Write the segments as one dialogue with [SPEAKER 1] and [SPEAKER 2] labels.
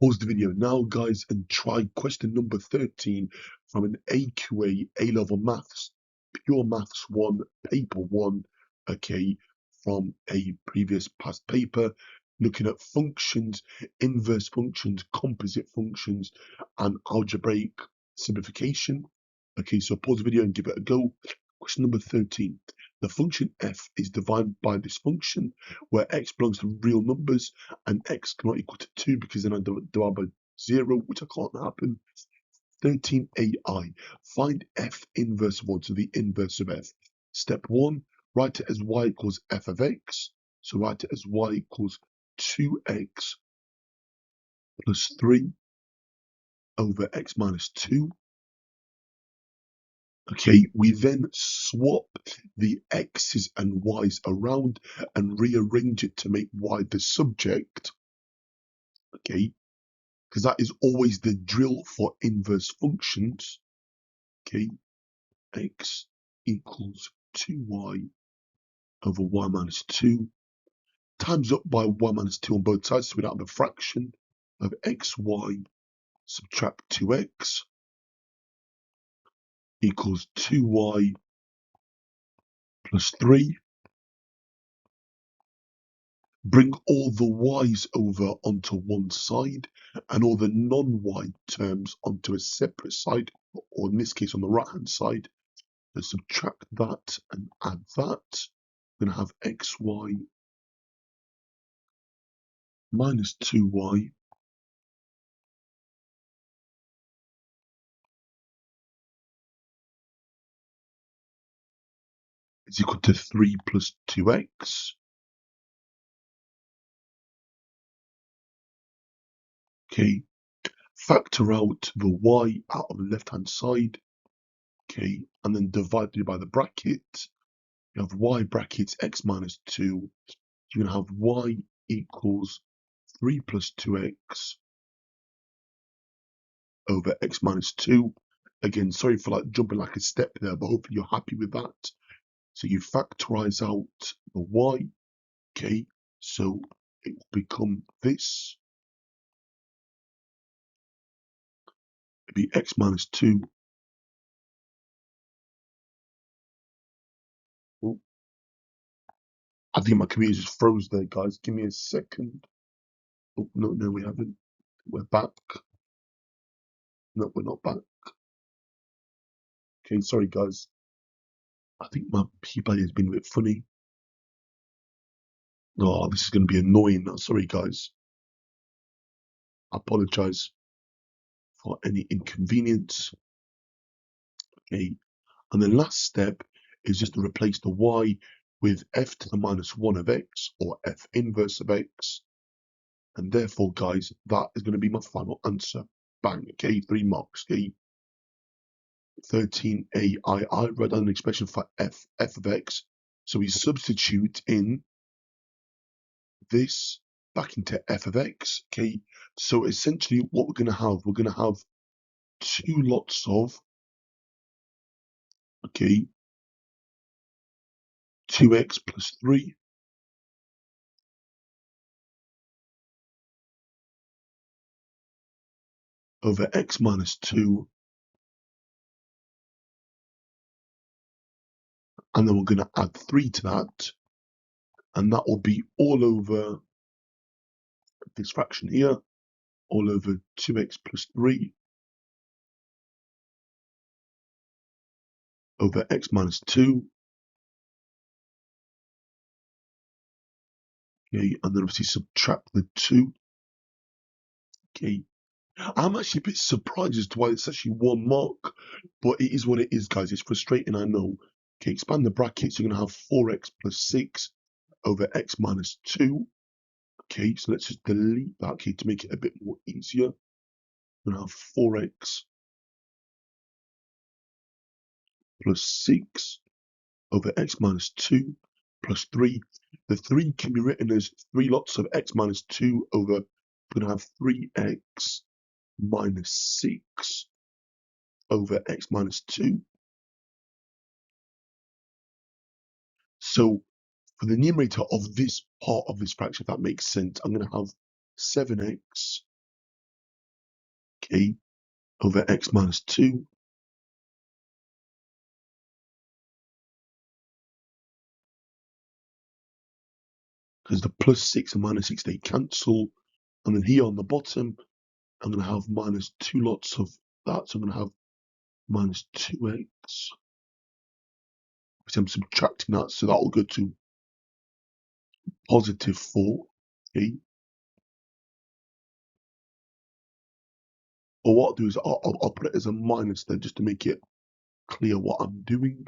[SPEAKER 1] Pause the video now, guys, and try question number 13 from an AQA A-level maths, pure maths 1, paper 1, okay, from a previous past paper, looking at functions, inverse functions, composite functions, and algebraic simplification. Okay, so pause the video and give it a go. Question number 13. The function f is divided by this function where x belongs to real numbers and x cannot equal to 2 because then I divide by 0, which I can't happen. 13ai. Find f inverse of 1, so the inverse of f. Step 1, write it as y equals f of x. So write it as y equals 2x plus 3 over x minus 2. Okay, we then swap the x's and y's around and rearrange it to make y the subject. Okay, because that is always the drill for inverse functions. Okay, x equals 2y over y minus 2 times up by y minus 2 on both sides, so we don't have a fraction of xy subtract 2x equals 2y plus 3. Bring all the y's over onto one side and all the non-y terms onto a separate side, or in this case on the right hand side. Let's subtract that and add that. We're going to have xy minus 2y is equal to 3 plus 2x. Okay, factor out the y out of the left hand side. Okay, and then divide it by the bracket. You have y brackets x minus 2. You're going to have y equals 3 plus 2x over x minus 2. Again, sorry for like jumping like a step there, but hopefully you're happy with that. So you factorize out the y, okay? So it will become this. It'll be x minus 2. Oh, I think my computer just froze there, guys. Give me a second. Oh, no, we haven't. We're back. No, we're not back. Okay, sorry, guys. I think my keypad has been a bit funny. Oh, this is going to be annoying. Sorry, guys. I apologize for any inconvenience. Okay, and the last step is just to replace the y with f to the minus 1 of x, or f inverse of x. And therefore, guys, that is going to be my final answer. Bang, okay, 3 marks, okay. 13a, I wrote down an expression for f of x. So we substitute in this back into f of x, okay. So essentially what we're going to have 2 lots of, okay, 2x plus 3 over x minus 2, and then we're going to add 3 to that, and that will be all over this fraction here, all over 2x plus 3 over x minus 2, okay, and then obviously subtract the 2, okay. I'm actually a bit surprised as to why it's actually 1 mark, but it is what it is, guys. It's frustrating, I know. Okay, expand the brackets. You're going to have 4x plus 6 over x minus 2. Okay, so let's just delete that, okay, to make it a bit more easier. We're going to have 4x plus 6 over x minus 2 plus 3. The 3 can be written as 3 lots of x minus 2 over, we're going to have 3x minus 6 over x minus 2. So for the numerator of this part of this fraction, if that makes sense, I'm going to have 7x okay, over x minus 2. Because the plus 6 and minus 6, they cancel. And then here on the bottom, I'm going to have minus 2 lots of that. So I'm going to have minus 2x. So I'm subtracting that, so that will go to positive 4. Okay. Or what I'll do is I'll put it as a minus there just to make it clear what I'm doing.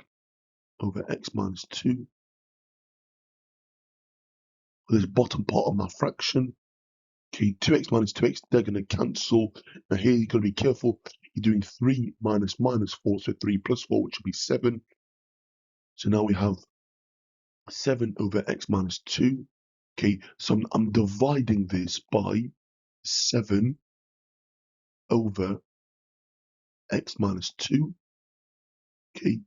[SPEAKER 1] Over x minus 2. This bottom part of my fraction. Okay, 2x minus 2x, they're going to cancel. Now here you've got to be careful. You're doing 3 minus minus 4, so 3 plus 4, which will be 7. So now we have 7 over x minus 2. Okay, so I'm dividing this by 7 over x minus 2. Okay,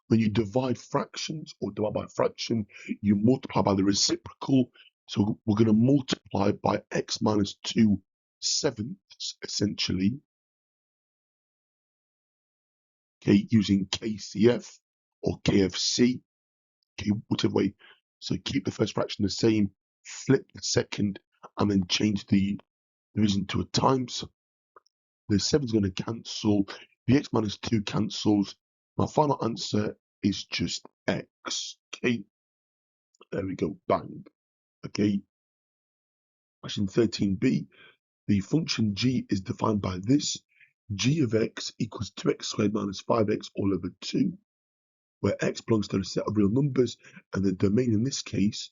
[SPEAKER 1] when you divide fractions or divide by fraction, you multiply by the reciprocal. So we're going to multiply by x minus 2 sevenths, essentially. Okay, using KCF or KFC, okay, whichever way. So keep the first fraction the same, flip the second, and then change the division to a times. The 7 is going to cancel. The x minus 2 cancels. My final answer is just x. Okay, there we go, bang. Okay, question 13b. The function g is defined by this. G of x equals 2x squared minus 5x all over 2, where x belongs to a set of real numbers, and the domain in this case,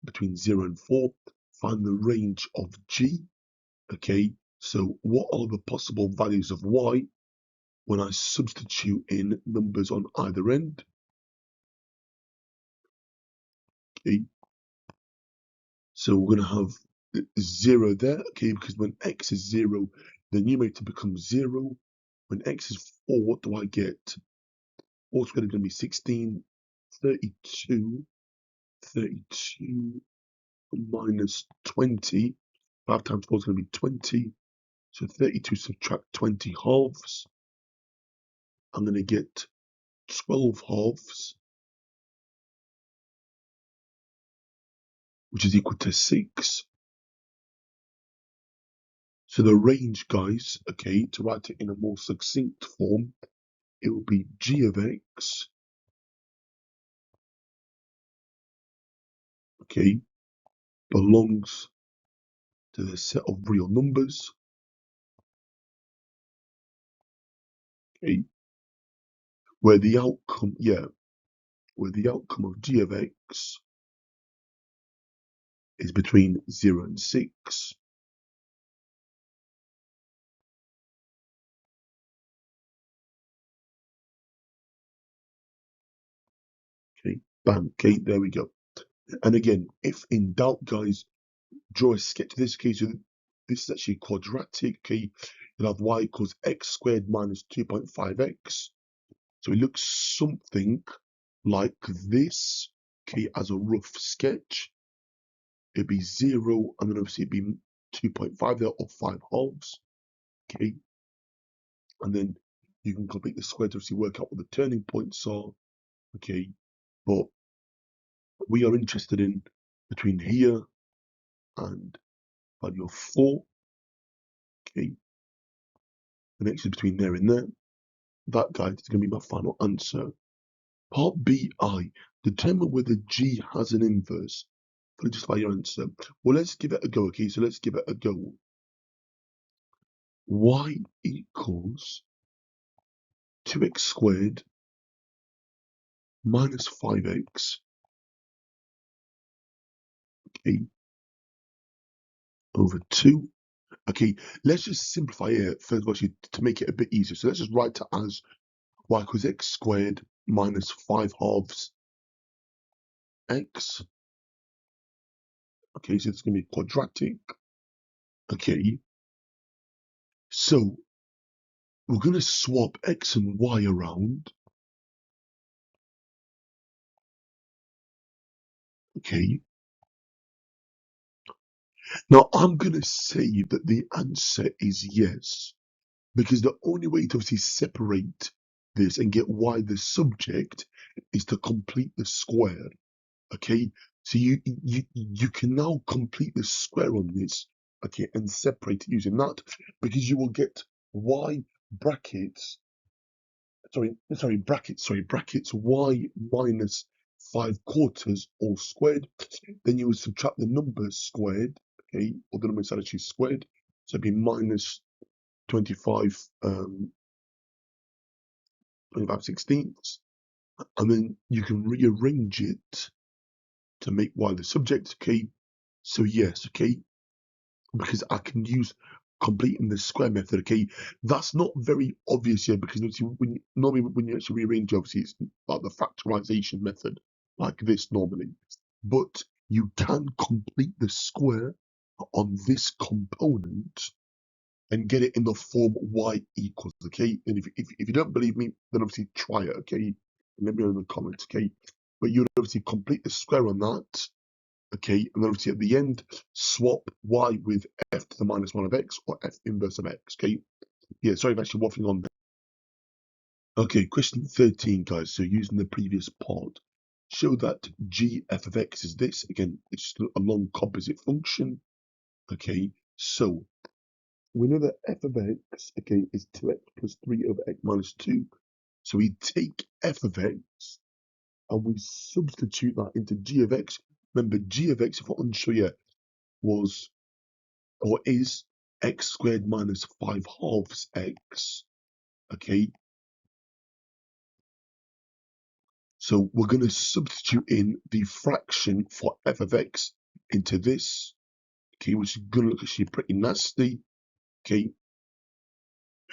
[SPEAKER 1] between 0 and 4. Find the range of g. Okay, so what are the possible values of y when I substitute in numbers on either end? Okay, so we're going to have 0 there, okay, because when x is 0, the numerator becomes 0. When x is 4, what do I get? 4 squared is going to be 16, 32, 32 minus 20. 5 times 4 is going to be 20. So 32 subtract 20 halves. I'm going to get 12 halves, which is equal to 6. So the range, guys, okay, to write it in a more succinct form, it will be g of x, okay, belongs to the set of real numbers, okay, where the outcome, where the outcome of g of x is between 0 and 6. Okay, bam, okay, there we go. And again, if in doubt, guys, draw a sketch. In this case, this is actually quadratic. Okay, you'll have y equals x squared minus 2.5x. So it looks something like this. Okay, as a rough sketch, it'd be 0, and then obviously it'd be 2.5 there, or 5 halves. Okay, and then you can complete the square to obviously work out what the turning points are. Okay, but we are interested in between here and value of 4. Okay, the next is between there and there. That, guys, is going to be my final answer. Part BI. Determine whether G has an inverse. Fully justify your answer. Well, let's give it a go, okay? So let's give it a go. Y equals 2x squared minus 5x, okay, over 2. Okay, let's just simplify it first of all to make it a bit easier. So let's just write it as y equals x squared minus 5 halves x. Okay, so it's going to be quadratic. Okay, so we're going to swap x and y around. Okay, now I'm going to say that the answer is yes. because the only way to obviously separate this and get y the subject is to complete the square. Okay, so you can now complete the square on this, okay, and separate it using that, because you will get y brackets, brackets y minus 5/4 all squared. Then you will subtract the numbers squared, okay, or the numbers are actually squared, so it'd be minus 25 25/16, and then you can rearrange it to make y the subject, okay. So yes, okay, because I can use completing the square method, okay. That's not very obvious here, because normally when you actually rearrange, obviously it's like the factorization method, like this normally, but you can complete the square on this component and get it in the form y equals, okay. And if you don't believe me, then obviously try it, okay. Let me know in the comments, okay. But you would obviously complete the square on that, okay, and then obviously at the end, swap y with f to the minus 1 of x, or f inverse of x, okay. Yeah, sorry for actually waffling on there. Okay, question 13, guys. So using the previous part, show that g f of x is this. Again, it's a long composite function, okay. So we know that f of x, okay, is 2x plus 3 over x minus 2. So we take f of x and we substitute that into g of x. Remember, g of x, if I'm unsure yet, was or is x squared minus 5/2 x, okay. So we're going to substitute in the fraction for f of x into this, okay, which is going to look actually pretty nasty, okay.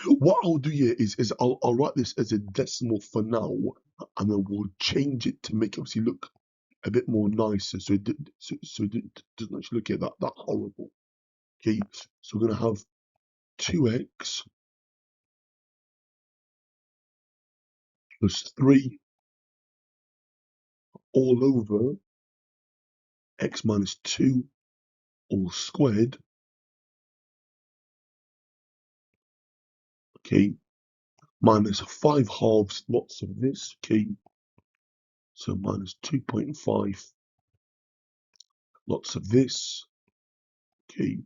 [SPEAKER 1] What I'll do here is I'll write this as a decimal for now, and then we'll change it to make it obviously look a bit more nicer, so it doesn't actually look at that horrible. Okay, so we're gonna have 2x plus 3 all over x minus 2 all squared. Okay, minus 5/2 lots of this. Okay, so minus 2.5 lots of this. Okay,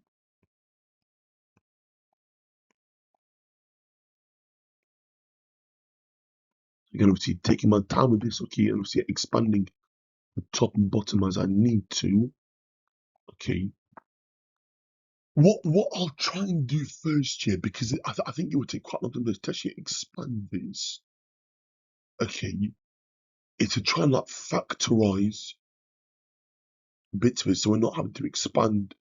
[SPEAKER 1] again, obviously taking my time with this. Okay, and obviously expanding the top and bottom as I need to. Okay. What I'll try and do first here, because I think it would take quite a lot of time to actually expand this. Okay, is to try and like factorize bits of it, so we're not having to expand.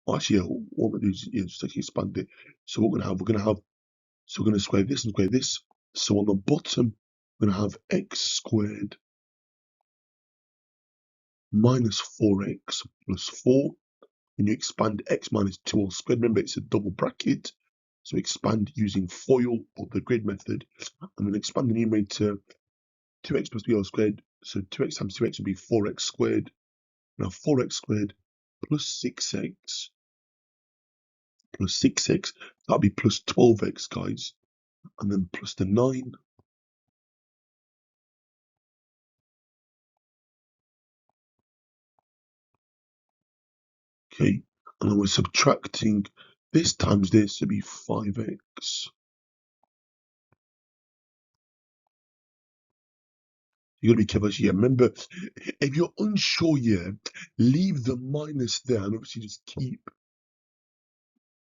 [SPEAKER 1] Well, actually, yeah, what we're going to do is just actually expand it. So what so we're going to square this and square this. So on the bottom, we're going to have x squared minus 4x plus 4. When you expand x minus 2 all squared, remember it's a double bracket. So expand using FOIL or the grid method, and then expand the numerator 2x plus 3 all squared. So 2x times 2x would be 4x squared. Now 4x squared plus 6x plus 6x, that'll be plus 12x, guys. And then plus the 9. Okay, and then we're subtracting this times this to be 5x. You gotta be careful here. Remember, if you're unsure here, leave the minus there and obviously just keep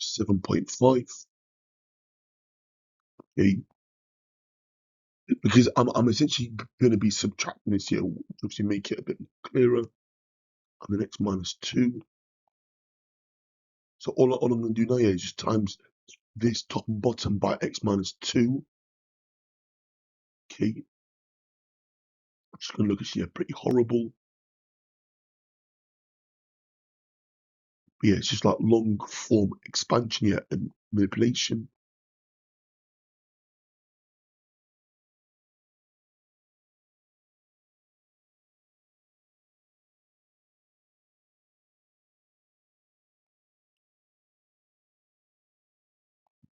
[SPEAKER 1] 7.5. Okay, because I'm essentially gonna be subtracting this here, obviously make it a bit clearer. And then x minus 2. So all I'm gonna do now here is just times this top and bottom by x minus 2. Okay, it's gonna look actually pretty horrible. But yeah, it's just like long form expansion here and manipulation.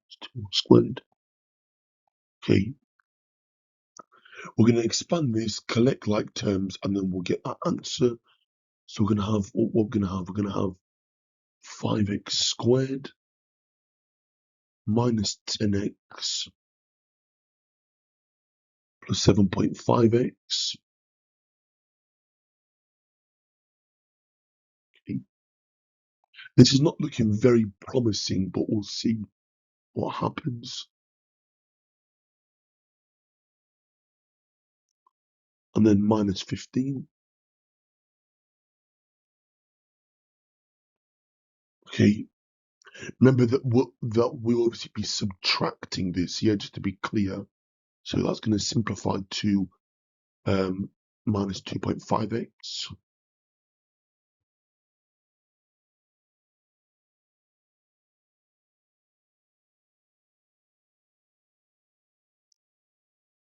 [SPEAKER 1] It's 2 squared. Okay, we're going to expand this, collect like terms, and then we'll get our answer. So we're going to have, what we're going to have, we're going to have 5x squared minus 10x plus 7.5x. Okay. This is not looking very promising, but we'll see what happens. And then minus 15. Okay, remember that we'll obviously be subtracting this here, just to be clear. So that's going to simplify to minus 2.5x.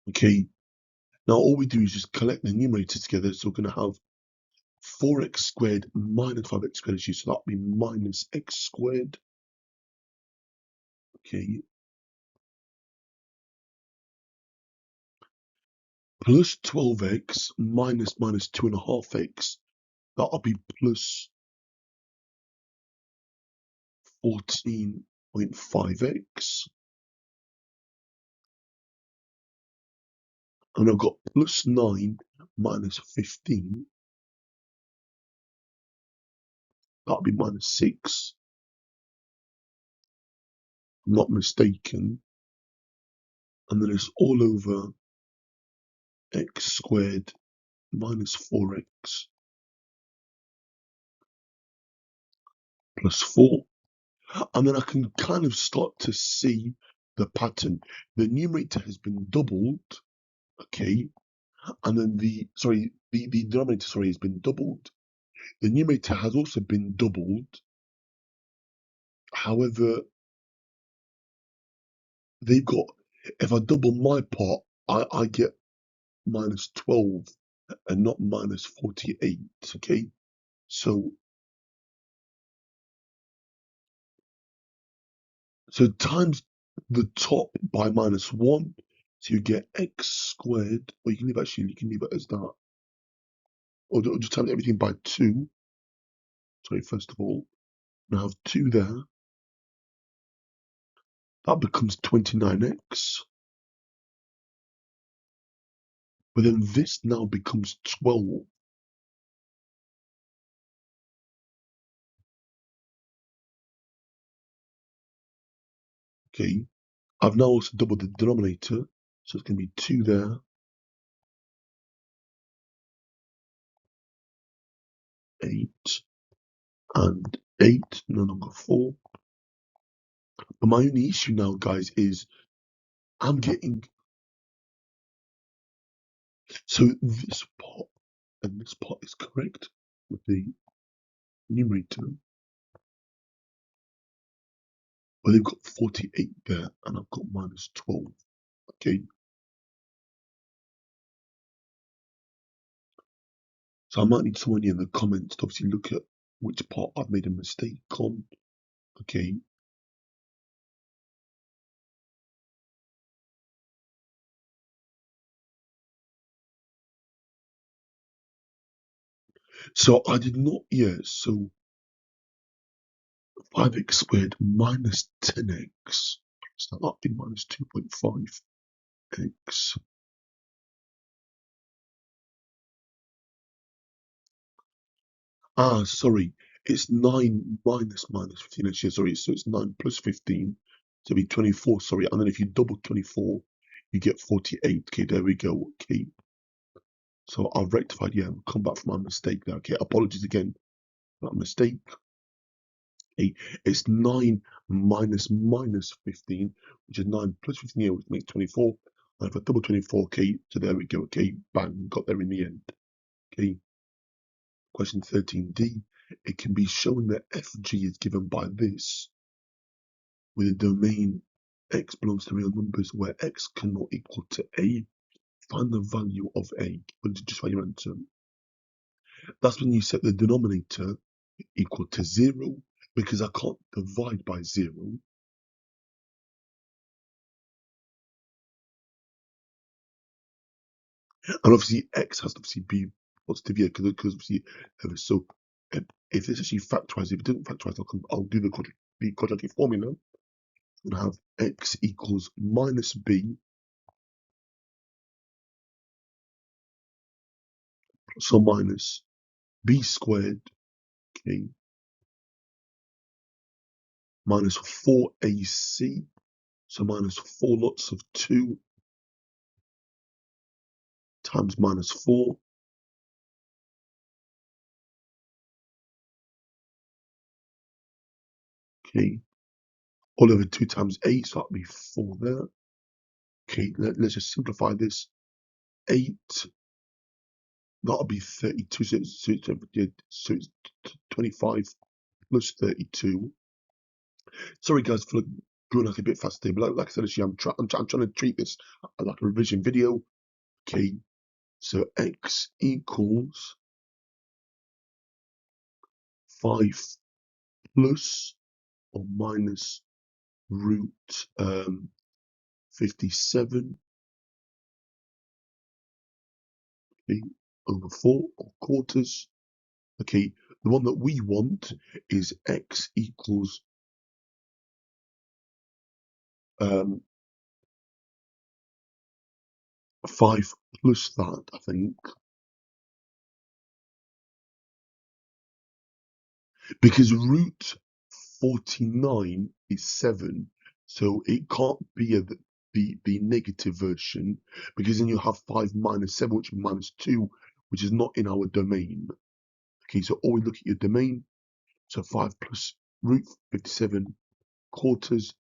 [SPEAKER 1] Okay, now all we do is just collect the numerators together. So we're going to have 4x squared minus 5x squared, so that'll be minus x squared. Okay, plus 12x minus 2.5x, that'll be plus 14.5x. And I've got plus 9 minus 15, that'll be minus 6. I'm not mistaken. And then it's all over x squared minus 4x plus 4. And then I can kind of start to see the pattern. The numerator has been doubled, okay, and then the denominator, has been doubled. The numerator has also been doubled. However, they've got, if I double my part, I get minus 12 and not minus 48, okay? So times the top by minus 1, so you get x squared, or you can leave it as that, or just times everything by 2. Sorry, first of all, now I have 2 there. That becomes 29x. But then this now becomes 12. Okay, I've now also doubled the denominator, so it's going to be 2 there, 8, and 8, no longer 4. But my only issue now, guys, is I'm getting, so this part and this part is correct with the numerator, but they've got 48 there, and I've got minus 12. Okay, so I might need someone in the comments to obviously look at which part I've made a mistake on. Okay, so I did not, so 5x squared minus 10x, so that'll be minus 2.5x. Sorry, it's 9 minus 15 actually, sorry, so it's 9 plus 15, so it'll be 24, sorry, and then if you double 24, you get 48. Okay, there we go. Okay, so I've rectified, come back from my mistake there. Okay, apologies again for that mistake. Okay, it's 9 minus 15, which is 9 plus 15 here, which makes 24. And if I double 24, okay, so there we go. Okay, bang, got there in the end. Okay, question 13D. It can be shown that FG is given by this, with a domain x belongs to real numbers where x cannot equal to a. Find the value of a. Just find your answer. That's when you set the denominator equal to 0, because I can't divide by 0. And obviously x has to obviously be positive, yeah, because obviously so if this actually factorize, if it doesn't factorize, I'll do the quadratic formula and have x equals minus b plus or minus b squared, okay, minus 4ac, so minus 4 lots of 2 times minus 4, okay, all over 2 times a, so that'll be 4 there. Okay, let's just simplify this. 8, that'll be 32, so it's 25 plus 32. Sorry guys for going like a bit faster, but like I said, actually, I'm trying to treat this like a revision video. Okay, so x equals 5 plus or minus root 57, okay, over 4 or quarters. Okay, the one that we want is x equals 5 plus that, I think, because root 49 is 7, so it can't be the negative version, because then you have 5 minus 7, which is minus 2, which is not in our domain. Okay, so always look at your domain. So 5 plus root 57 quarters,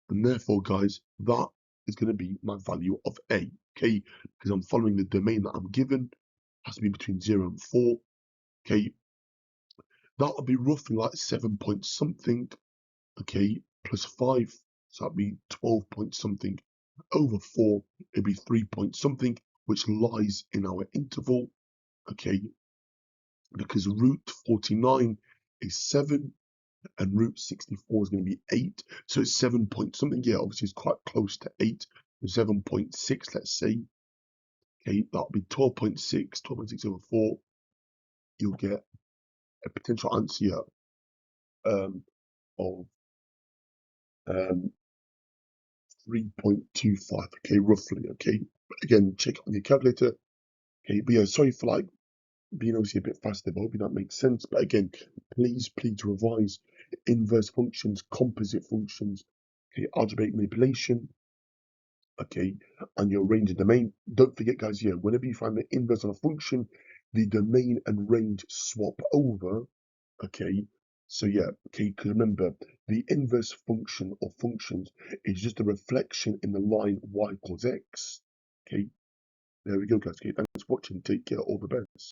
[SPEAKER 1] and therefore, guys, that is going to be my value of a. Okay, because I'm following the domain that I'm given. It has to be between 0 and 4. Okay, that'll be roughly like 7 point something. Okay, plus 5, so that'd be 12 point something over 4, it'd be 3 point something, which lies in our interval. Okay, because root 49 is 7 and root 64 is going to be 8, so it's 7 point something. Yeah, obviously it's quite close to 8, 7.6, let's say. Okay, that'll be 12.6, 12.6 over 4. You'll get a potential answer here of 3.25, okay, roughly, okay. Again, check on your calculator. Okay, but yeah, sorry for like being obviously a bit faster, but I hope that makes sense. But again, please revise inverse functions, composite functions, okay, algebraic manipulation, okay, and your range and domain. Don't forget, guys, yeah, whenever you find the inverse of a function, the domain and range swap over, okay. So yeah, okay, because remember, the inverse function or functions is just a reflection in the line y equals x. Okay, there we go, guys. Okay, thanks for watching. Take care. All the best.